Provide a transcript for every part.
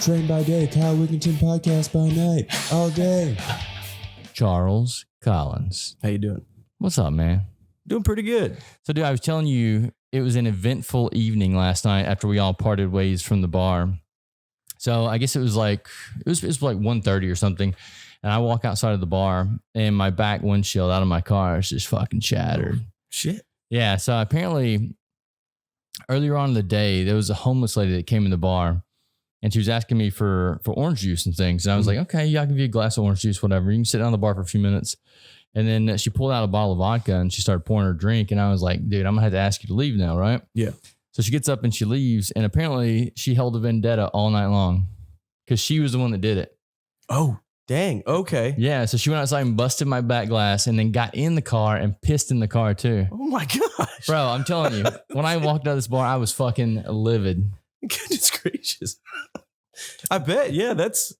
Trained by day, Kyle Wigginton podcast by night, all day. Charles Collins. How you doing? What's up, man? Doing pretty good. So, dude, I was telling you, it was an eventful evening last night after we all parted ways from the bar. So I guess it was like 1:30 or something. And I walk outside of the bar and my back windshield out of my car is just fucking shattered. Oh, shit. Yeah. So apparently earlier on in the day, there was a homeless lady that came in the bar and she was asking me for orange juice and things. And I was like, okay, yeah, I'll give you a glass of orange juice, whatever. You can sit down at the bar for a few minutes. And then she pulled out a bottle of vodka and she started pouring her drink. And I was like, dude, I'm gonna have to ask you to leave now, right? Yeah. So she gets up and she leaves. And apparently she held a vendetta all night long because she was the one that did it. Oh, dang. Okay. Yeah. So she went outside and busted my back glass and then got in the car and pissed in the car too. Oh my gosh. Bro, I'm telling you, when I walked out of this bar, I was fucking livid. Goodness gracious. I bet. Yeah, that's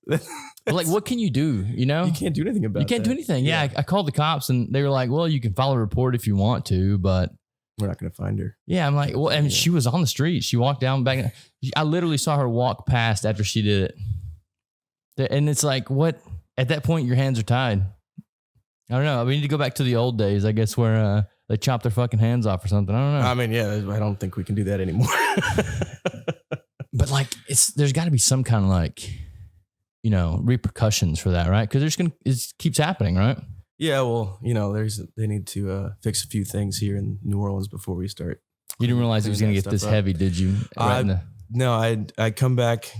Like, what can you do? You know? You can't do anything about it. You can't do anything. Yeah. I called the cops and they were like, well, you can file a report if you want to, but we're not going to find her. yeah, I'm like, well, and she was on the street. She walked down back. I literally saw her walk past after she did it. And it's like, what? At that point, your hands are tied. I don't know. We need to go back to the old days, I guess, where they chop their fucking hands off or something. I don't know. I mean, yeah, I don't think we can do that anymore. But like, there's got to be some kind of like, you know, repercussions for that, right? Because it keeps happening, right? Yeah, well, you know, they need to fix a few things here in New Orleans before we start. You didn't realize it was going to get this heavy, did you? No, I come back,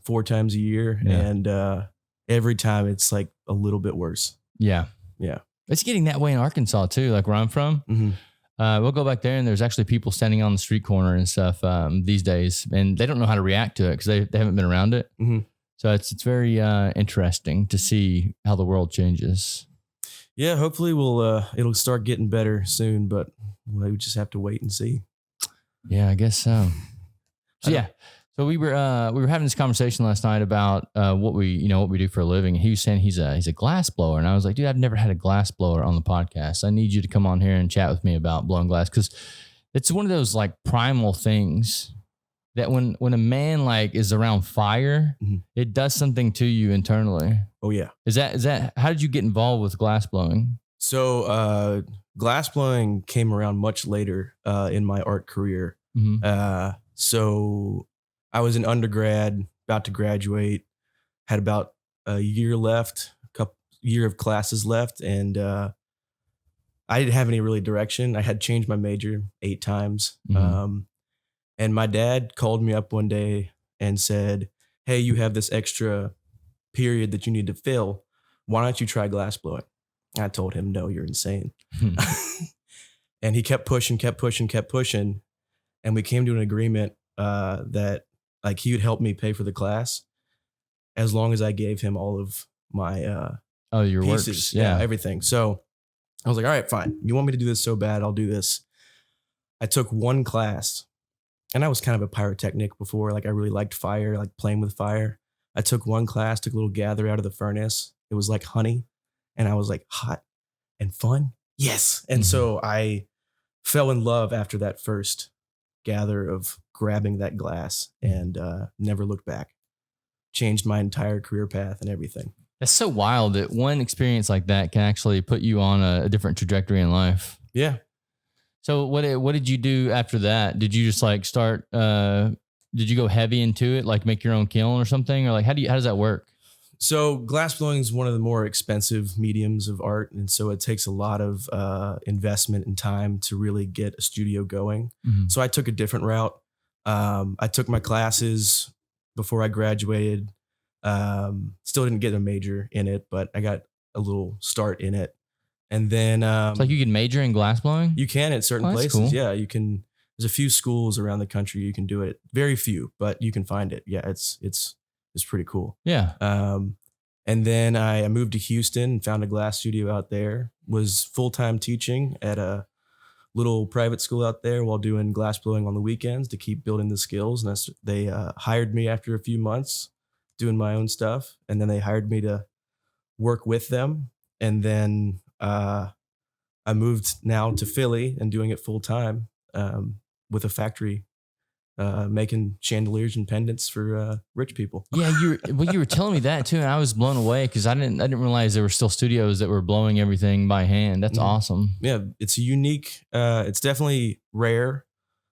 4 times a year, and every time it's like a little bit worse. Yeah. Yeah. It's getting that way in Arkansas too, like where I'm from. Mm-hmm. We'll go back there and there's actually people standing on the street corner and stuff these days, and they don't know how to react to it because they haven't been around it. Mm-hmm. So it's very interesting to see how the world changes. Yeah, hopefully it'll start getting better soon, but we just have to wait and see. Yeah, I guess so. So we were having this conversation last night about what we do for a living. And he was saying he's a glass blower, and I was like, dude, I've never had a glass blower on the podcast. I need you to come on here and chat with me about blowing glass because it's one of those like primal things that when a man like is around fire, it does something to you internally. Oh yeah. Is that how did you get involved with glass blowing? So glass blowing came around much later in my art career. Mm-hmm. So I was an undergrad, about to graduate, had about a year left, year of classes left, and I didn't have any really direction. I had changed my major 8 times. Mm-hmm. And my dad called me up one day and said, hey, you have this extra period that you need to fill. Why don't you try glass blowing? I told him, no, you're insane. And he kept pushing. And we came to an agreement that like he would help me pay for the class as long as I gave him all of my your pieces, works. Yeah, everything. So I was like, all right, fine. You want me to do this so bad, I'll do this. I took one class, and I was kind of a pyrotechnic before. Like I really liked fire, like playing with fire. I took one class, took a little gather out of the furnace. It was like honey, and I was like, hot and fun. Yes. And so I fell in love after that first gather of grabbing that glass and never looked back. Changed my entire career path and everything. That's so wild that one experience like that can actually put you on a different trajectory in life. Yeah. So what did you do after that? Did you just like start, did you go heavy into it? Like make your own kiln or something? Or like, how does that work? So glass blowing is one of the more expensive mediums of art. And so it takes a lot of investment and time to really get a studio going. Mm-hmm. So I took a different route. I took my classes before I graduated. Still didn't get a major in it, but I got a little start in it. And then it's like you can major in glass blowing? You can at certain places. Cool. Yeah, you can. There's a few schools around the country you can do it. Very few, but you can find it. Yeah, it's pretty cool. Yeah. And then I moved to Houston and found a glass studio out there. Was full-time teaching at a little private school out there while doing glass blowing on the weekends to keep building the skills. And they hired me after a few months doing my own stuff. And then they hired me to work with them. And then I moved now to Philly and doing it full time with a factory making chandeliers and pendants for rich people. Yeah, you were telling me that too, and I was blown away because I didn't realize there were still studios that were blowing everything by hand. That's awesome. Yeah, it's unique. It's definitely rare,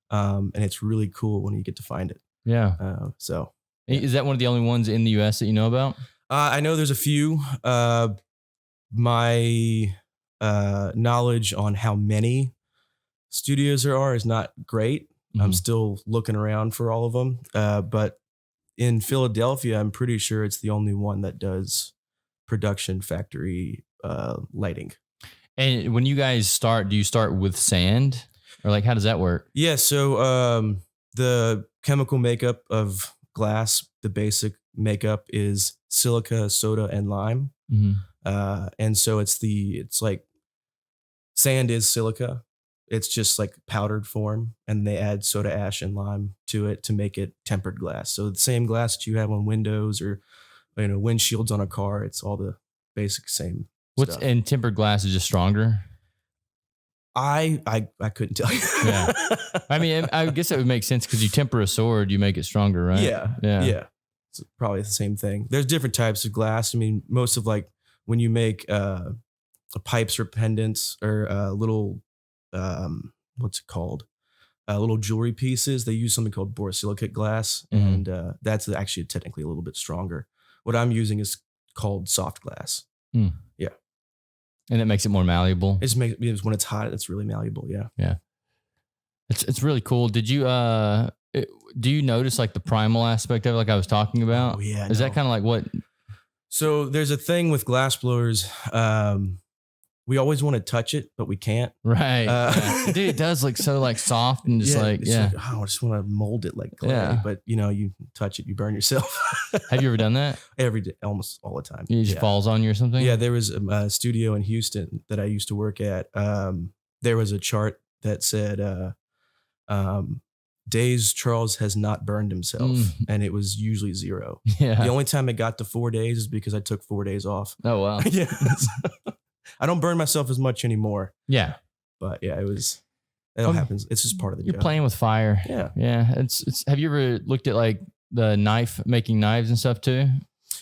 and it's really cool when you get to find it. Yeah. So is that one of the only ones in the U.S. that you know about? I know there's a few. My knowledge on how many studios there are is not great. Mm-hmm. I'm still looking around for all of them. But in Philadelphia, I'm pretty sure it's the only one that does production factory lighting. And when you guys start, do you start with sand, or like how does that work? Yeah, so the chemical makeup of glass, the basic makeup is silica, soda, and lime. Mm-hmm. And so it's like sand is silica. It's just like powdered form, and they add soda ash and lime to it to make it tempered glass. So the same glass that you have on windows or windshields on a car, it's all the basic same stuff. And tempered glass is just stronger? I couldn't tell you. Yeah. I mean, I guess that would make sense because you temper a sword, you make it stronger, right? Yeah. It's probably the same thing. There's different types of glass. I mean, most of like when you make pipes or pendants or little what's it called? Little jewelry pieces. They use something called borosilicate glass, and that's actually technically a little bit stronger. What I'm using is called soft glass. Mm. Yeah, and it makes it more malleable. It's when it's hot, it's really malleable. Yeah. It's really cool. Did you do you notice like the primal aspect of it, like I was talking about? Oh yeah. Is that kind of like what? So there's a thing with glass blowers. We always want to touch it, but we can't. Right. Dude, it does look so like soft and just like I just want to mold it like clay. Yeah. But you touch it, you burn yourself. Have you ever done that? Every day, almost all the time. It just falls on you or something? Yeah, there was a studio in Houston that I used to work at. There was a chart that said days Charles has not burned himself, and it was usually 0. Yeah. The only time it got to 4 days is because I took 4 days off. Oh wow. Yeah. I don't burn myself as much anymore. Yeah. But yeah, it all happens. It's just part of the job. You're playing with fire. Yeah. Yeah. It's have you ever looked at like the making knives and stuff too?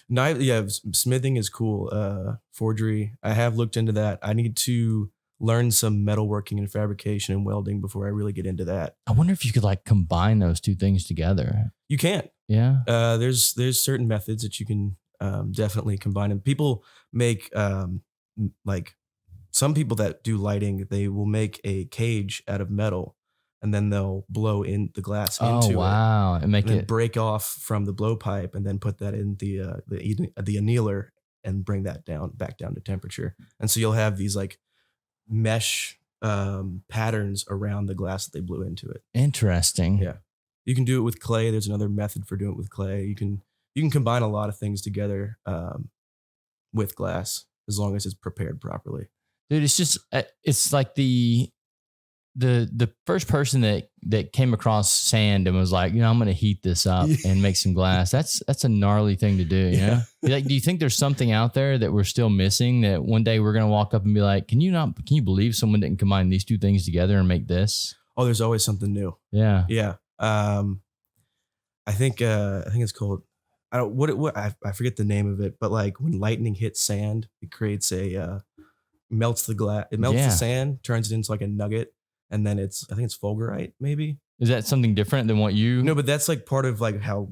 Smithing is cool. Forgery. I have looked into that. I need to learn some metalworking and fabrication and welding before I really get into that. I wonder if you could like combine those two things together. You can't. Yeah. There's certain methods that you can definitely combine them. People make like some people that do lighting, they will make a cage out of metal and then they'll blow in the glass into it. Oh wow. And make it break off from the blowpipe and then put that in the annealer and bring that back down to temperature. And so you'll have these like mesh patterns around the glass that they blew into it. Interesting. Yeah. You can do it with clay. There's another method for doing it with clay. You can combine a lot of things together with glass as long as it's prepared properly. Dude, it's just it's like the first person that came across sand and was like, I'm going to heat this up and make some glass. That's a gnarly thing to do. You know? Like, do you think there's something out there that we're still missing that one day we're going to walk up and be like, can you believe someone didn't combine these two things together and make this? Oh, there's always something new. Yeah. Yeah. I think it's called, I forget the name of it, but like when lightning hits sand, it creates melts the glass. It melts the sand, turns it into like a nugget. And then I think it's fulgurite, maybe. Is that something different than what you? No, but that's like part of like how,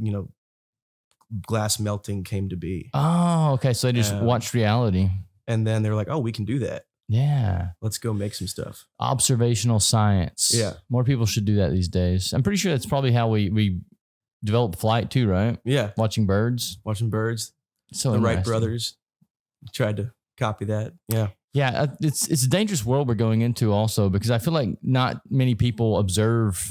glass melting came to be. Oh, okay. So they just watched reality. And then they're like, oh, we can do that. Yeah. Let's go make some stuff. Observational science. Yeah. More people should do that these days. I'm pretty sure that's probably how we developed flight too, right? Yeah. Watching birds. So the Wright brothers tried to copy that. Yeah. Yeah, it's a dangerous world we're going into also because I feel like not many people observe,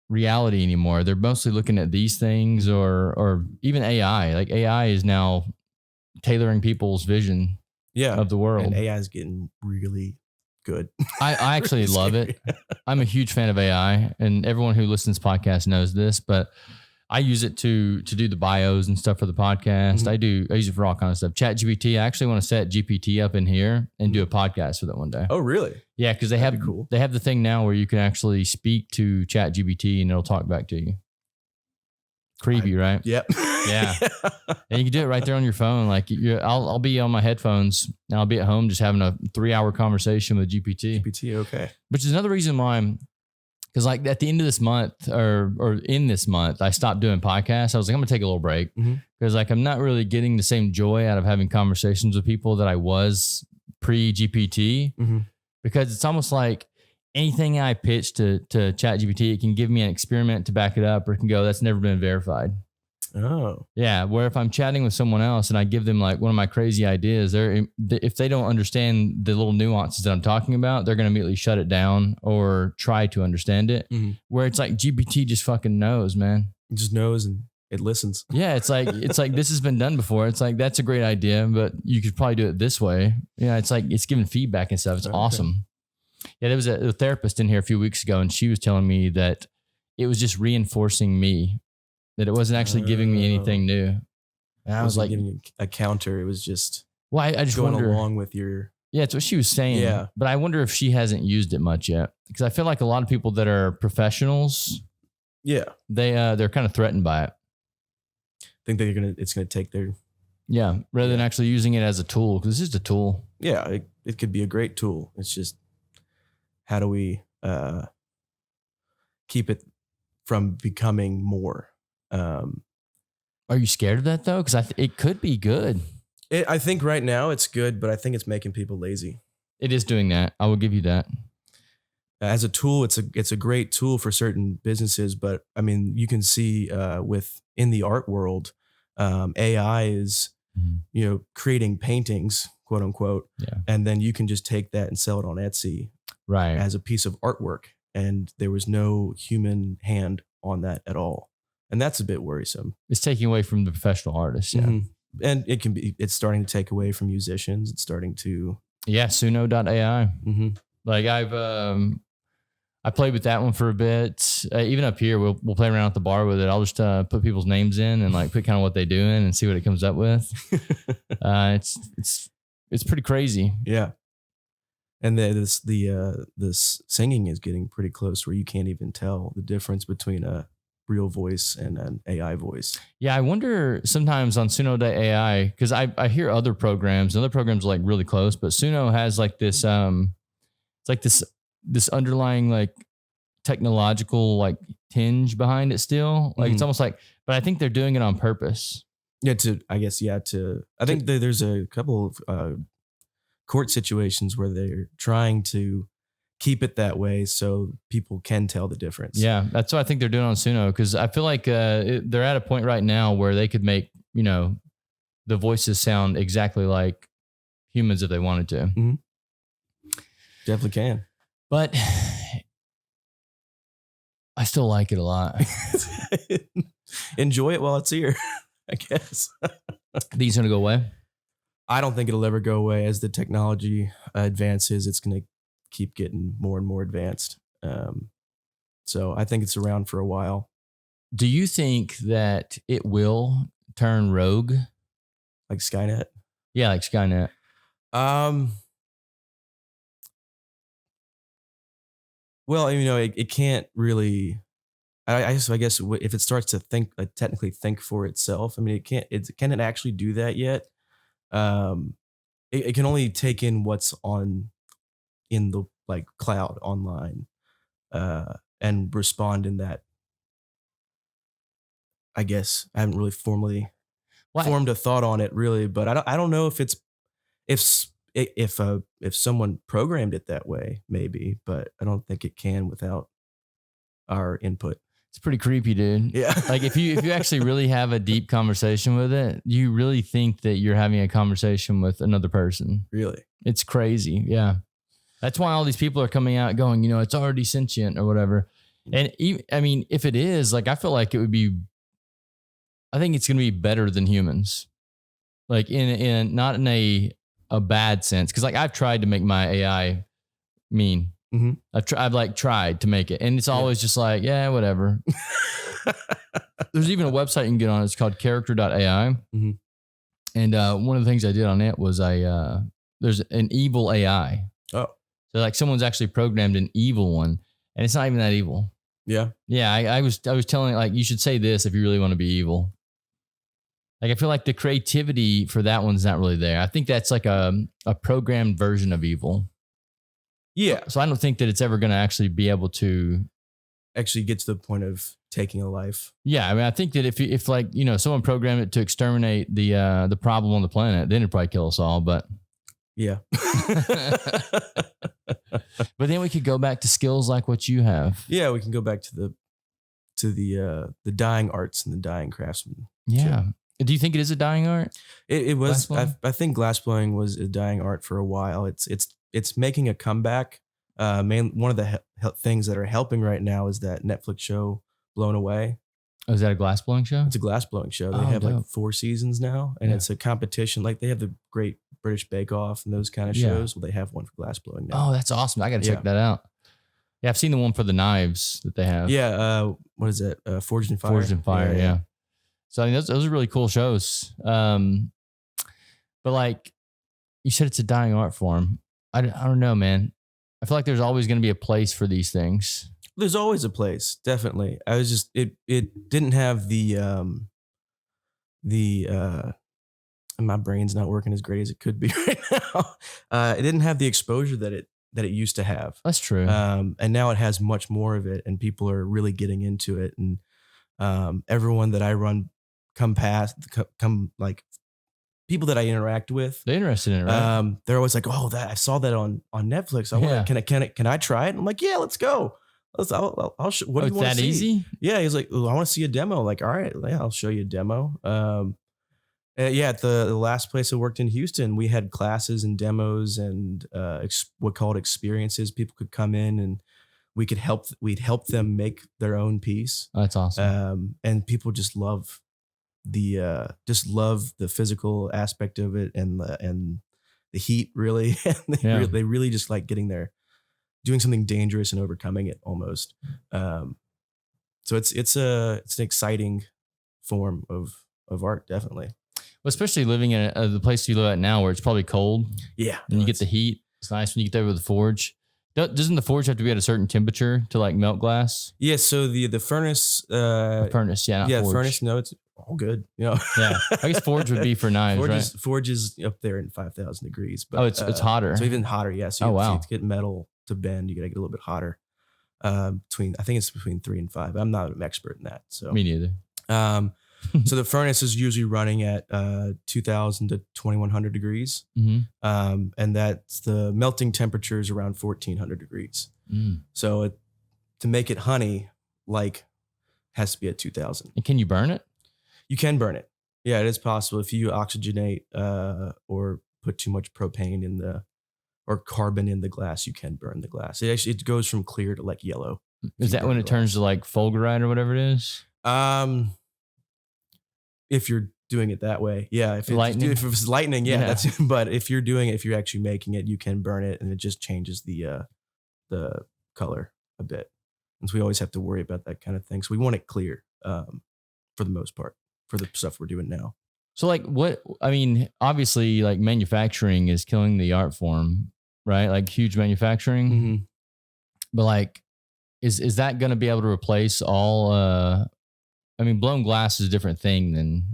reality anymore. They're mostly looking at these things or even AI. Like AI is now tailoring people's vision of the world. And AI is getting really good. I actually love it. I'm a huge fan of AI, and everyone who listens to this podcast knows this, but I use it to do the bios and stuff for the podcast. I use it for all kinds of stuff. ChatGPT. I actually want to set GPT up in here and do a podcast with it one day. Oh, really? Yeah, because they have the thing now where you can actually speak to ChatGPT and it'll talk back to you. Creepy, right? Yep. Yeah. And you can do it right there on your phone. Like I'll be on my headphones and I'll be at home just having a 3-hour conversation with GPT. GPT, okay. Which is another reason why because like at the end of this month or in this month, I stopped doing podcasts. I was like, I'm gonna take a little break because like I'm not really getting the same joy out of having conversations with people that I was pre-GPT because it's almost like anything I pitch to ChatGPT, it can give me an experiment to back it up or it can go, that's never been verified. Oh. Yeah. Where if I'm chatting with someone else and I give them like one of my crazy ideas, if they don't understand the little nuances that I'm talking about, they're going to immediately shut it down or try to understand it. Where it's like GPT just fucking knows, man. It just knows and it listens. Yeah. It's like this has been done before. It's like, that's a great idea, but you could probably do it this way. Yeah. It's like, it's giving feedback and stuff. It's awesome. Yeah. There was a therapist in here a few weeks ago and she was telling me that it was just reinforcing me. That it wasn't actually giving me anything new. And I was like, giving you a counter. It was just, well, I just going wonder, along with your. Yeah, it's what she was saying. Yeah. But I wonder if she hasn't used it much yet. Because I feel like a lot of people that are professionals, they're kind of threatened by it. Think that it's gonna take their. Yeah, rather than actually using it as a tool, because this is a tool. Yeah, it could be a great tool. It's just how do we keep it from becoming more. Are you scared of that though? Because it could be good. I think right now it's good, but I think it's making people lazy. It is doing that. I will give you that. As a tool, it's a great tool for certain businesses, but I mean, you can see in the art world, AI is creating paintings, quote unquote, and then you can just take that and sell it on Etsy, right, as a piece of artwork, and there was no human hand on that at all. And that's a bit worrisome. It's taking away from the professional artists. Yeah. And it's starting to take away from musicians. It's starting to. Yeah. Suno.ai. Like I played with that one for a bit. Even up here, we'll play around at the bar with it. I'll just put people's names in and like put kind of what they're doing and see what it comes up with. It's pretty crazy. Yeah. And this singing is getting pretty close where you can't even tell the difference between a real voice and an AI voice. Yeah, I wonder sometimes on Suno.ai, because I hear other programs are like really close, but Suno has like this it's like this underlying like technological like tinge behind it still. Like it's almost like, but I think they're doing it on purpose. Yeah, I think there's a couple of court situations where they're trying to keep it that way so people can tell the difference. Yeah, that's what I think they're doing on Suno, because I feel like they're at a point right now where they could make, the voices sound exactly like humans if they wanted to. Definitely can. But I still like it a lot. Enjoy it while it's here, I guess. Think it's going to go away? I don't think it'll ever go away. As the technology advances, it's going to keep getting more and more advanced. So I think it's around for a while. Do you think that it will turn rogue? Like Skynet? Yeah, like Skynet. Well, it can't really. I guess if it starts to think, technically think for itself. I mean, it can't. Can it actually do that yet? It can only take in what's in the cloud online, and respond in that. I guess I haven't really formally formed a thought on it really, but I don't know if someone programmed it that way, maybe, but I don't think it can without our input. It's pretty creepy, dude. Yeah. Like if you actually really have a deep conversation with it, you really think that you're having a conversation with another person. Really? It's crazy. Yeah. That's why all these people are coming out going, it's already sentient or whatever. And if it is, I feel like I think it's going to be better than humans. Like in not in a bad sense. Cause I've tried to make my AI mean. I've tried to make it, and it's always just like, yeah, whatever. There's even a website you can get on. It's called character.ai. Mhm. And one of the things I did on it was there's an evil AI. Oh, So like someone's actually programmed an evil one, and it's not even that evil. yeah. Yeah, I was telling it, like, you should say this if you really want to be evil. Like, I feel like the creativity for that one's not really there. I think that's like a programmed version of evil. Yeah. So I don't think that it's ever going to actually be able to Actually get to the point of taking a life. Yeah, I mean, I think that if like, you know, someone programmed it to exterminate the problem on the planet, then it'd probably kill us all. But Yeah. but then we could go back to skills like what you have. Yeah, we can go back to the dying arts and the dying craftsmen. Yeah. Do you think it is a dying art? It was. Glassblowing? I think glassblowing was a dying art for a while. It's making a comeback. One of the things that are helping right now is that Netflix show Blown Away. Oh, is that a glassblowing show? It's a glassblowing show. They Oh, have like dope. 4 seasons now, and Yeah. it's a competition. Like they have the Great British Bake Off and those kind of Yeah. shows. Well, they have one for glassblowing now. Oh, that's awesome. I got to check Yeah. that out. Yeah, I've seen the one for the knives that they have. Yeah. What is it? Forged in Fire. Forged in Fire, yeah. So I mean, those are really cool shows. But like you said, it's a dying art form. I don't know, man. I feel like there's always going to be a place for these things. There's always a place, definitely. I was just it didn't have the and my brain's not working as great as it could be right now. It didn't have the exposure that it used to have. That's true. And now it has much more of it, and people are really getting into it. And everyone that I run come like people that I interact with. They're interested in it, right? They're always like, "Oh, that I saw that on Netflix. Can I try it?" I'm like, "Yeah, let's go. I'll show, what do you want to that see?" easy? Yeah, he's like, "Oh, I want to see a demo." I'm like, all right, yeah, I'll show you a demo. Yeah, at the last place I worked in Houston, we had classes and demos and what called experiences. People could come in and we'd help them make their own piece. Oh, that's awesome. And people just love the physical aspect of it and the heat really. And they really just like getting there, doing something dangerous and overcoming it almost. So it's an exciting form of art, definitely. Well, especially living in the place you live at now, where it's probably cold. Yeah, and you get the heat. It's nice when you get there with the forge. Doesn't the forge have to be at a certain temperature to like melt glass? Yeah. So the furnace. Furnace, yeah, not forge. Furnace. No, it's all good. You know. Yeah, I guess forge would be for knives, right? Forge is up there in 5,000 degrees. But it's hotter. So even hotter. Yeah. So wow. To get metal to bend, you got to get a little bit hotter. I think it's between 3 and 5. I'm not an expert in that. So me neither. So the furnace is usually running at 2,000 to 2,100 degrees. Mm-hmm. And that's the melting temperature is around 1,400 degrees. So to make it honey, like, has to be at 2,000. And can you burn it? You can burn it. Yeah, it is possible. If you oxygenate or put too much propane or carbon in the glass, you can burn the glass. It goes from clear to like yellow. Is that when it turns to like fulgurite or whatever it is? If you're doing it that way, yeah. If it's lightning, yeah. That's. But if you're actually making it, you can burn it, and it just changes the color a bit. And so we always have to worry about that kind of thing. So we want it clear, for the most part, for the stuff we're doing now. So like obviously like manufacturing is killing the art form, right? Like huge manufacturing. Mm-hmm. But like, is that going to be able to replace all? Blown glass is a different thing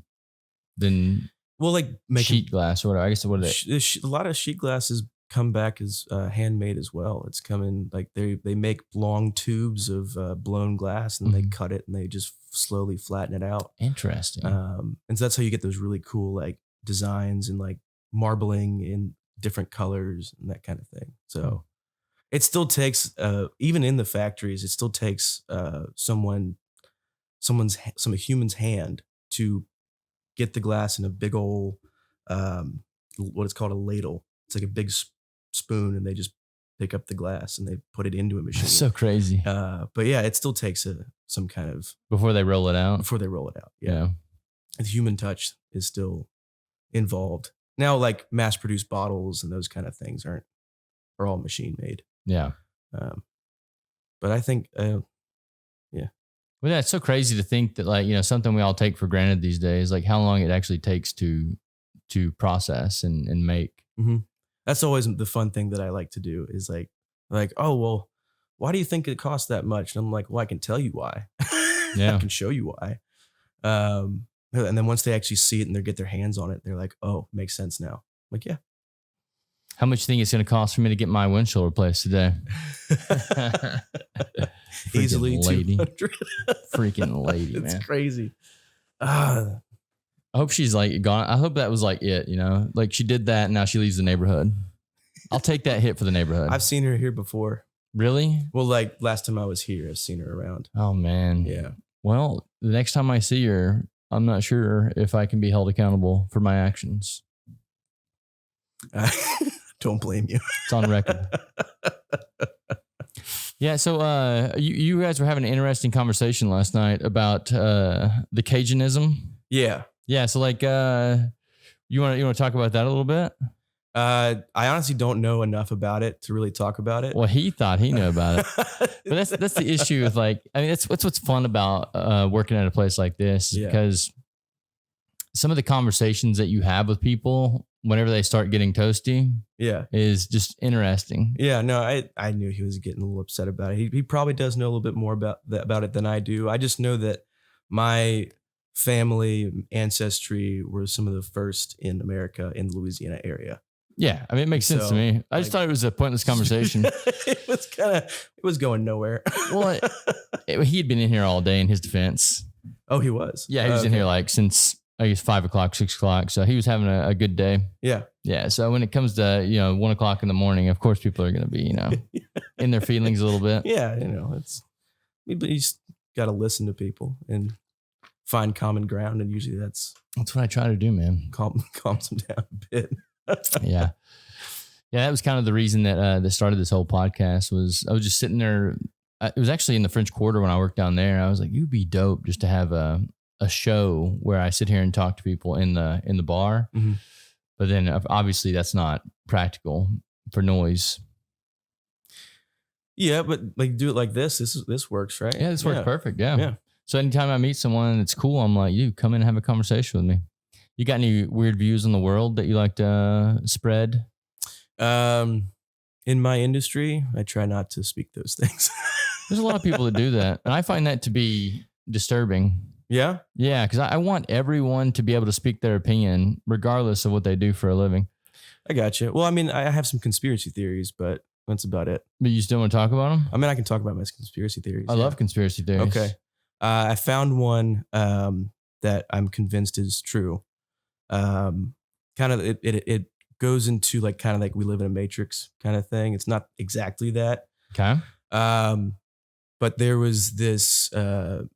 than well, like sheet glass or whatever. I guess what a lot of sheet glasses come back as handmade as well. It's coming like they make long tubes of blown glass and they cut it and they just slowly flatten it out. Interesting. And so that's how you get those really cool like designs and like marbling in different colors and that kind of thing. So it still takes even in the factories, it still takes some human's hand to get the glass in a big old what is called a ladle. It's like a big spoon, and they just pick up the glass and they put it into a machine. That's so crazy. But yeah, it still takes some kind of before they roll it out. Yeah. The human touch is still involved. Now, like mass produced bottles and those kind of things are all machine made. Yeah. But I think yeah. Well, that's so crazy to think that, like, something we all take for granted these days, like how long it actually takes to process and make. Mm-hmm. That's always the fun thing that I like to do is like, oh, well, why do you think it costs that much? And I'm like, well, I can tell you why. Yeah. I can show you why. And then once they actually see it and they get their hands on it, they're like, oh, makes sense now. I'm like, yeah. How much do you think it's going to cost for me to get my windshield replaced today? Easily lady. 200. Freaking lady, man. It's crazy. I hope she's like gone. I hope that was like it, like she did that and now she leaves the neighborhood. I'll take that hit for the neighborhood. I've seen her here before. Really? Well, like last time I was here, I've seen her around. Oh, man. Yeah. Well, the next time I see her, I'm not sure if I can be held accountable for my actions. Don't blame you. It's on record. Yeah. So you guys were having an interesting conversation last night about the Cajunism. Yeah. Yeah. So like you want to talk about that a little bit? I honestly don't know enough about it to really talk about it. Well, he thought he knew about it. But that's the issue with that's what's fun about working at a place like this because some of the conversations that you have with people whenever they start getting toasty is just interesting. Yeah, no, I knew he was getting a little upset about it. He probably does know a little bit more about it than I do. I just know that my family ancestry were some of the first in America in the Louisiana area. Yeah, I mean, it makes sense to me. I just thought it was a pointless conversation. it was going nowhere. Well, he had been in here all day in his defense. Oh, he was? Yeah, he was in here like since, I guess, 5 o'clock, 6 o'clock. So he was having a good day. Yeah. Yeah. So when it comes to, 1 o'clock in the morning, of course, people are going to be, in their feelings a little bit. Yeah. You just got to listen to people and find common ground. And usually that's what I try to do, man. Calms them down a bit. Yeah. Yeah. That was kind of the reason that started this whole podcast was I was just sitting there. It was actually in the French Quarter when I worked down there. I was like, you'd be dope just to have a show where I sit here and talk to people in the bar. Mm-hmm. But then obviously that's not practical for noise. Yeah. But like do it like this. This works, right? Yeah. This works perfect. Yeah. So anytime I meet someone that's cool, I'm like, you come in and have a conversation with me. You got any weird views on the world that you like to spread? In my industry, I try not to speak those things. There's a lot of people that do that. And I find that to be disturbing. Yeah? Yeah, because I want everyone to be able to speak their opinion regardless of what they do for a living. I got you. Well, I mean, I have some conspiracy theories, but that's about it. But you still want to talk about them? I mean, I can talk about my conspiracy theories. I love conspiracy theories. Okay. I found one that I'm convinced is true. Kind of it goes into like kind of like we live in a matrix kind of thing. It's not exactly that. Okay. But there was this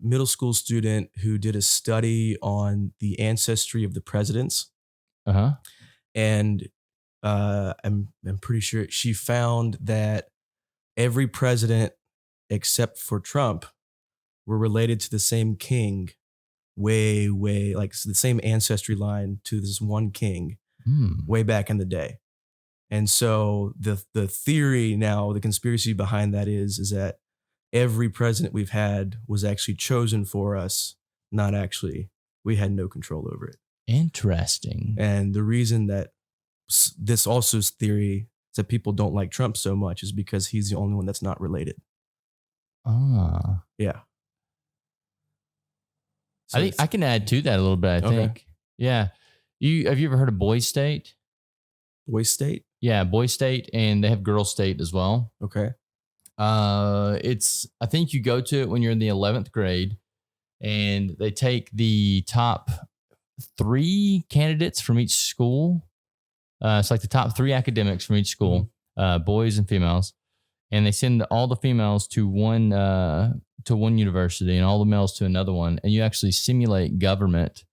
middle school student who did a study on the ancestry of the presidents. Uh-huh. And I'm pretty sure she found that every president except for Trump were related to the same king. Way like the same ancestry line to this one king way back in the day. And so the theory now, the conspiracy behind that is that every president we've had was actually chosen for us, not actually, we had no control over it. Interesting. And the reason that this also is theory is that people don't like Trump so much is because he's the only one that's not related. Ah. Yeah. So I think I can add to that a little bit. I think. Yeah. Have you ever heard of Boy State? Boy State? Yeah, Boy State, and they have Girl State as well. Okay. I think you go to it when you're in the 11th grade, and they take the top 3 candidates from each school. It's like the top 3 academics from each school, boys and females, and they send all the females to one university and all the males to another one, and you actually simulate government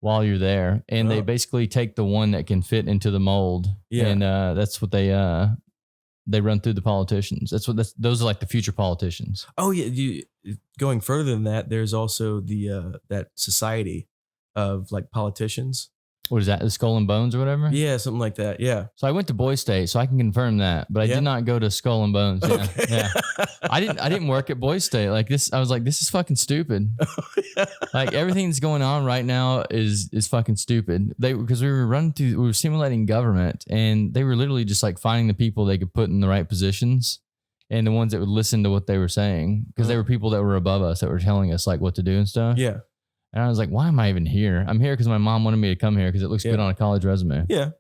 while you're there, and they basically take the one that can fit into the mold, and that's what they run through the politicians. Those are like the future politicians. Oh yeah, going further than that, there's also the that society of like politicians. What is that? The Skull and Bones or whatever? Yeah, something like that. Yeah. So I went to Boy State, so I can confirm that, but I did not go to Skull and Bones. Yeah. Okay. Yeah. I didn't work at Boy State. Like this, I was like, this is fucking stupid. Like everything that's going on right now is fucking stupid. Because we were simulating government, and they were literally just like finding the people they could put in the right positions and the ones that would listen to what they were saying. Because they were people that were above us that were telling us like what to do and stuff. Yeah. And I was like, why am I even here? I'm here because my mom wanted me to come here because it looks good on a college resume. Yeah.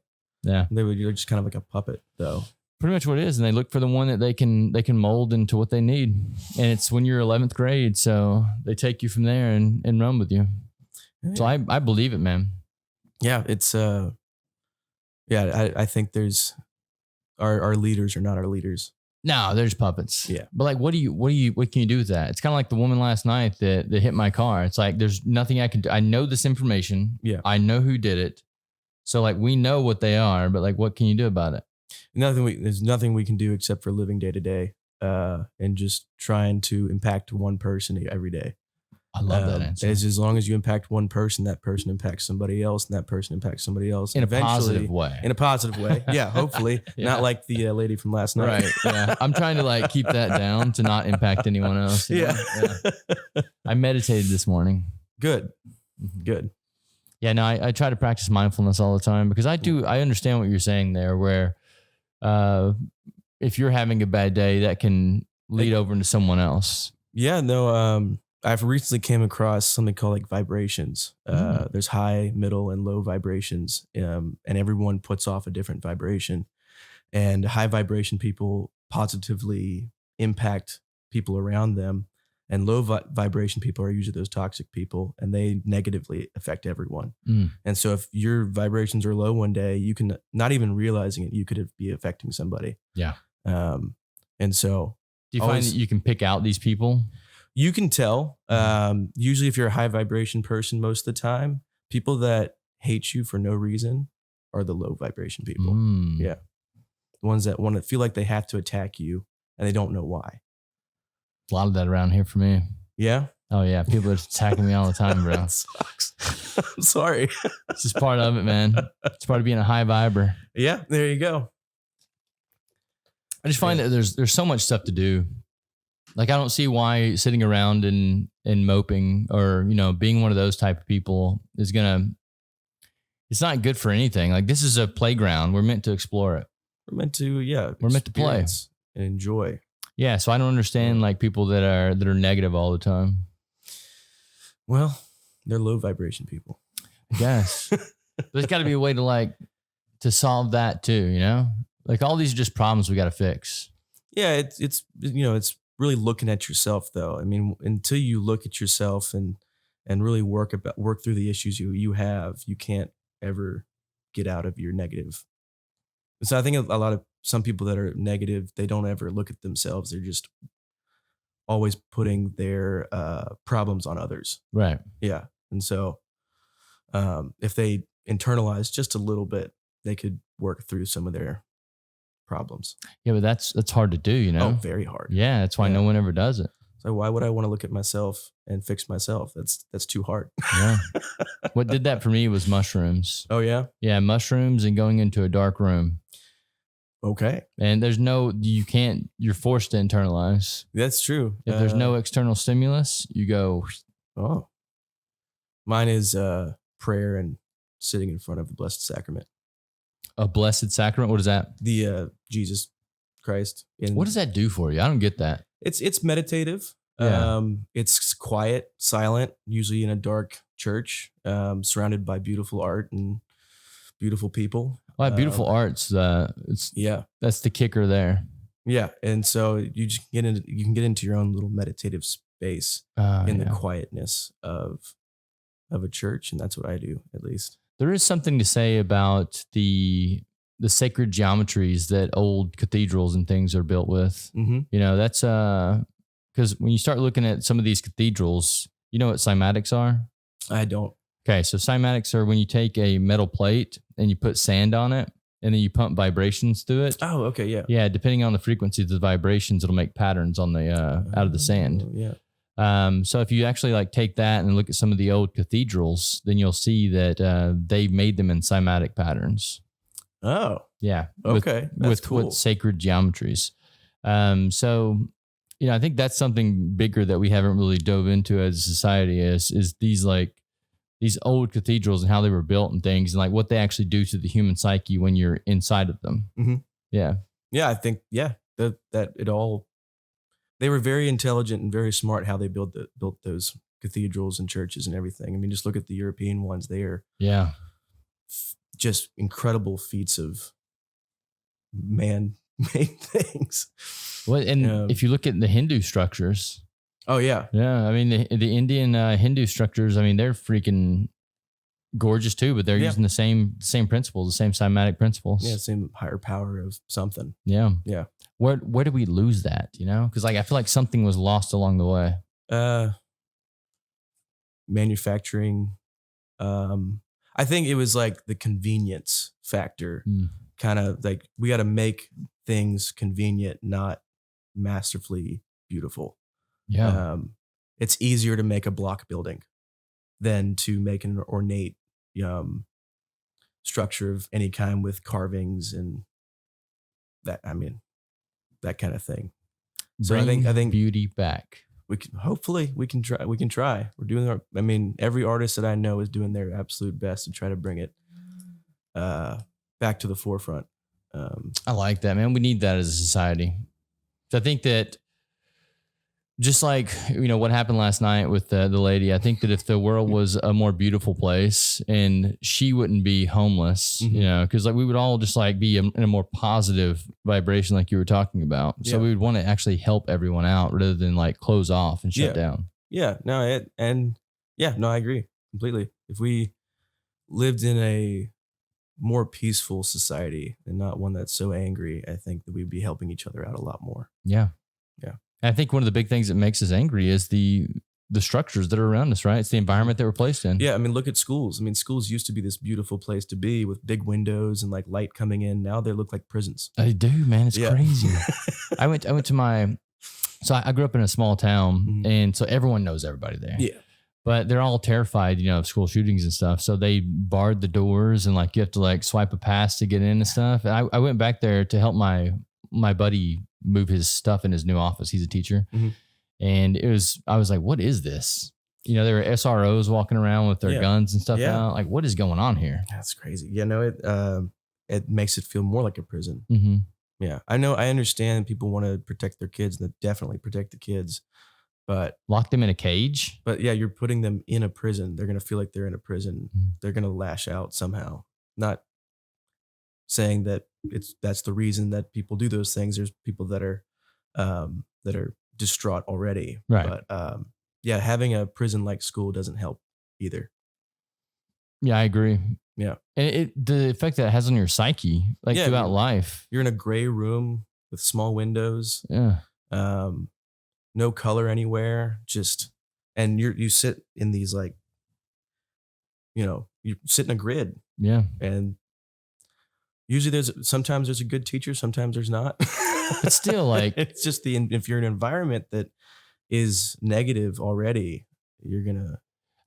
Yeah. You're just kind of like a puppet though. Pretty much what it is. And they look for the one that they can mold into what they need. And it's when you're 11th grade. So they take you from there and run with you. Yeah. So I believe it, man. Yeah. It's, I think there's our leaders are not our leaders. No, there's puppets. Yeah. But like, what can you do with that? It's kind of like the woman last night that hit my car. It's like, there's nothing I can do. I know this information. Yeah. I know who did it. So like, we know what they are, but like, what can you do about it? There's nothing we can do except for living day to day, and just trying to impact one person every day. I love that answer. As long as you impact one person, that person impacts somebody else, and that person impacts somebody else. In a positive way. In a positive way. Yeah, hopefully. Yeah. Not like the lady from last night. Right. Yeah. I'm trying to like keep that down to not impact anyone else. Yeah. I meditated this morning. Good. Good. Yeah, no, I try to practice mindfulness all the time because I understand what you're saying there, where if you're having a bad day, that can lead over into someone else. Yeah, no, I've recently came across something called like vibrations. There's high, middle, and low vibrations, and everyone puts off a different vibration. And high vibration people positively impact people around them, and low vibration people are usually those toxic people, and they negatively affect everyone. And so if your vibrations are low one day, you can, not even realizing it, you could be affecting somebody. Yeah. And so do you find that you can pick out these people? You can tell. Usually if you're a high vibration person, most of the time, people that hate you for no reason are the low vibration people. Yeah. The ones that want to feel like they have to attack you and they don't know why. A lot of that around here for me. Yeah. Oh yeah. People are attacking me all the time, bro. That sucks. I'm sorry. It's just part of it, man. It's part of being a high viber. Yeah. There you go. I just find that there's so much stuff to do. Like, I don't see why sitting around and moping or, being one of those type of people is it's not good for anything. Like, this is a playground. We're meant to explore it. We're meant to, we're meant to play and enjoy. Yeah. So I don't understand like people that are negative all the time. Well, they're low vibration people. I guess. There's got to be a way to solve that too, Like, all these are just problems we got to fix. Yeah. It's really looking at yourself though. I mean, until you look at yourself and really work through the issues you have, you can't ever get out of your negative. So I think some people that are negative, they don't ever look at themselves. They're just always putting their problems on others. Right. Yeah. And so if they internalize just a little bit, they could work through some of their problems. Yeah, but that's hard to do, Oh, very hard. Yeah, that's why no one ever does it. So why would I want to look at myself and fix myself? That's too hard. Yeah. What did that for me was mushrooms. Oh yeah? Yeah, mushrooms and going into a dark room. Okay. And you're forced to internalize. That's true. If there's no external stimulus, you go. Oh. Mine is prayer and sitting in front of the Blessed Sacrament. A blessed sacrament? What is that? The Jesus Christ. What does that do for you? I don't get that. It's meditative. Yeah. It's quiet, silent, usually in a dark church, surrounded by beautiful art and beautiful people. Well, beautiful arts. That's the kicker there. Yeah, and so you can get into your own little meditative space in the quietness of a church, and that's what I do, at least. There is something to say about the sacred geometries that old cathedrals and things are built with. Mm-hmm. That's because when you start looking at some of these cathedrals, you know what cymatics are? I don't. Okay, so cymatics are when you take a metal plate and you put sand on it and then you pump vibrations through it. Oh, okay, yeah. Yeah, depending on the frequency of the vibrations, it'll make patterns on the out of the sand. Yeah. So if you actually like take that and look at some of the old cathedrals, then you'll see that they made them in cymatic patterns. Oh, yeah. okay. That's cool. With sacred geometries. So, you know, I think that's something bigger that we haven't really dove into as a society is these old cathedrals and how they were built and things and like what they actually do to the human psyche when you're inside of them. Mm-hmm. Yeah. Yeah. I think, that it all, they were very intelligent and very smart how they built those cathedrals and churches and everything. I mean, just look at the European ones. They are just incredible feats of man-made things. Well, and if you look at the Hindu structures. Oh, yeah. Yeah. I mean, the Indian Hindu structures, I mean, they're freaking gorgeous too, but they're using the same principles, the same cymatic principles. Yeah, same higher power of something. Yeah. Yeah. Where did we lose that, you know? Because like I feel like something was lost along the way. Manufacturing. I think it was like the convenience factor. Kind of like we got to make things convenient, not masterfully beautiful. Yeah. It's easier to make a block building than to make an ornate structure of any kind with carvings and that. I mean, that kind of thing. So I think beauty back. We can try. We're doing I mean, every artist that I know is doing their absolute best to try to bring it back to the forefront. I like that, man. We need that as a society. So I think that just like, you know, what happened last night with the lady, I think that if the world was a more beautiful place and she wouldn't be homeless, you know, because like we would all just like be in a more positive vibration like you were talking about. So we would want to actually help everyone out rather than like close off and shut down. Yeah, no, I agree completely. If we lived in a more peaceful society and not one that's so angry, I think that we'd be helping each other out a lot more. Yeah. Yeah. And I think one of the big things that makes us angry is the structures that are around us, right? It's the environment that we're placed in. Yeah. I mean, look at schools. I mean, schools used to be this beautiful place to be with big windows and like light coming in. Now they look like prisons. They do, man. It's crazy. I went to so I grew up in a small town and so everyone knows everybody there. Yeah. But they're all terrified, you know, of school shootings and stuff. So they barred the doors and like you have to like swipe a pass to get in and stuff. And I went back there to help my buddy move his stuff in his new office. He's a teacher. And I was like, what is this? You know, there were SROs walking around with their guns and stuff out. Like, what is going on here? That's crazy. Yeah, no, it makes it feel more like a prison. Yeah, I know. I understand people want to protect their kids and definitely protect the kids. But lock them in a cage. But yeah, you're putting them in a prison. They're going to feel like they're in a prison. They're going to lash out somehow. Not saying that that's the reason that people do those things. There's people that are distraught already. Right. But yeah, having a prison like school doesn't help either. Yeah, I agree. Yeah. And the effect that it has on your psyche, like throughout life. You're in a gray room with small windows. Yeah. No color anywhere, and you sit in these like, you know, you sit in a grid. Yeah. And usually sometimes there's a good teacher, sometimes there's not. But still like, it's just if you're in an environment that is negative already, you're going to.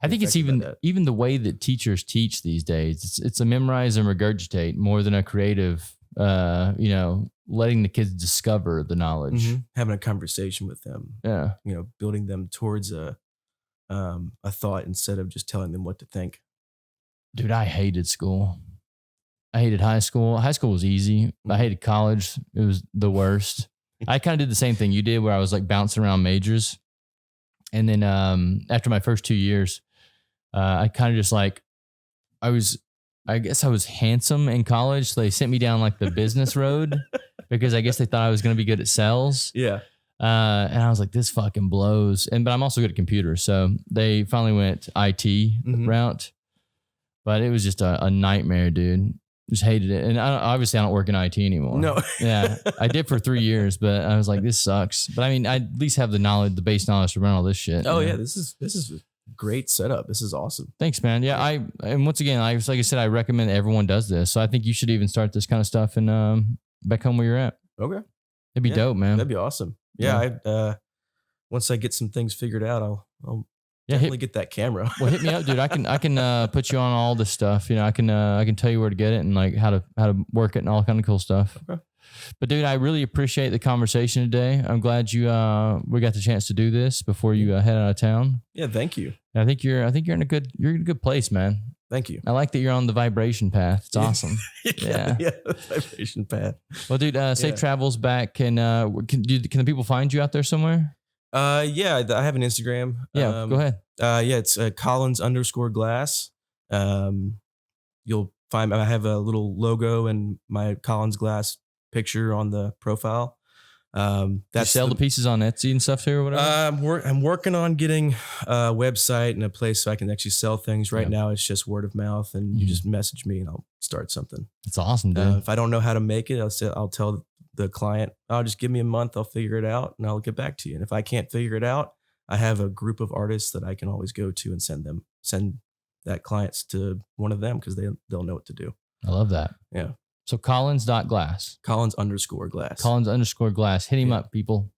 I think it's even the way that teachers teach these days. It's a memorize and regurgitate more than a creative, you know, letting the kids discover the knowledge, having a conversation with them. Yeah. You know, building them towards a thought instead of just telling them what to think. Dude, I hated school. I hated high school. High school was easy. I hated college. It was the worst. I kind of did the same thing you did where I was like bouncing around majors. And then after my first 2 years, I kind of just like, I guess I was handsome in college. So they sent me down like the business road because I guess they thought I was going to be good at sales. Yeah. And I was like, this fucking blows. But I'm also good at computers. So they finally went IT route, but it was just a nightmare, dude. Just hated it. And obviously I don't work in IT anymore. No. Yeah. I did for 3 years, but I was like, this sucks. But I mean, I at least have the knowledge, the base knowledge to run all this shit. Oh yeah. This is a great setup. This is awesome. Thanks, man. Yeah. And once again, like I said, I recommend everyone does this. So I think you should even start this kind of stuff and back home where you're at. Okay. It'd be dope, man. That'd be awesome. Yeah. once I get some things figured out, I'll Yeah, definitely get that camera. well, hit me up, dude. I can put you on all this stuff. You know, I can tell you where to get it and like how to work it and all kind of cool stuff. Okay. But dude, I really appreciate the conversation today. I'm glad we got the chance to do this before you head out of town. Yeah, thank you. I think you're in a good place, man. Thank you. I like that you're on the vibration path. It's awesome. Yeah. Vibration path. Well, dude, safe travels back. And can the people find you out there somewhere? Yeah, I have an Instagram. Yeah, go ahead. It's Collins_glass. You'll find I have a little logo and my Collins glass picture on the profile. You sell the pieces on Etsy and stuff too, or whatever. I'm working on getting a website and a place so I can actually sell things. Right now, it's just word of mouth, and you just message me and I'll start something. It's awesome, dude. If I don't know how to make it, I'll tell the client, "Oh, just give me a month. I'll figure it out, and I'll get back to you." And if I can't figure it out, I have a group of artists that I can always go to and send that clients to one of them because they'll know what to do. I love that. Yeah. So Collins.glass. Collins_glass. Collins_glass. Hit him up, people.